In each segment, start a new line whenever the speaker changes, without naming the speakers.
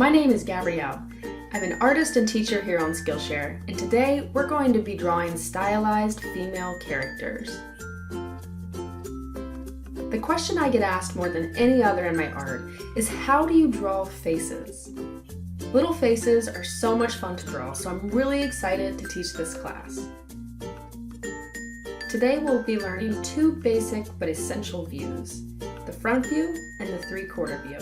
My name is Gabrielle. I'm an artist and teacher here on Skillshare, and today we're going to be drawing stylized female characters. The question I get asked more than any other in my art is, how do you draw faces? Little faces are so much fun to draw, so I'm really excited to teach this class. Today we'll be learning two basic but essential views, the front view and the three-quarter view.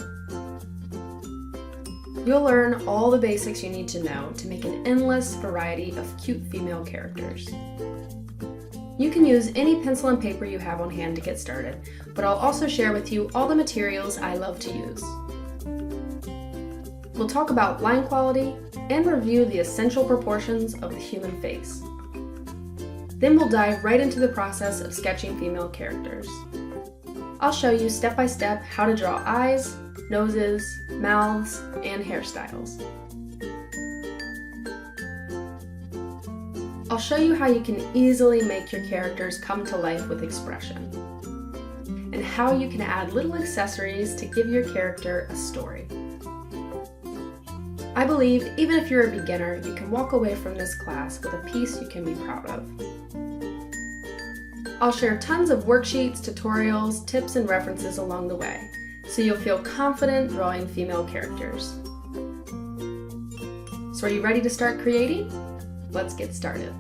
You'll learn all the basics you need to know to make an endless variety of cute female characters. You can use any pencil and paper you have on hand to get started, but I'll also share with you all the materials I love to use. We'll talk about line quality and review the essential proportions of the human face. Then we'll dive right into the process of sketching female characters. I'll show you step by step how to draw eyes, noses, mouths, and hairstyles. I'll show you how you can easily make your characters come to life with expression, and how you can add little accessories to give your character a story. I believe even if you're a beginner, you can walk away from this class with a piece you can be proud of. I'll share tons of worksheets, tutorials, tips, and references along the way, so you'll feel confident drawing female characters. So are you ready to start creating? Let's get started.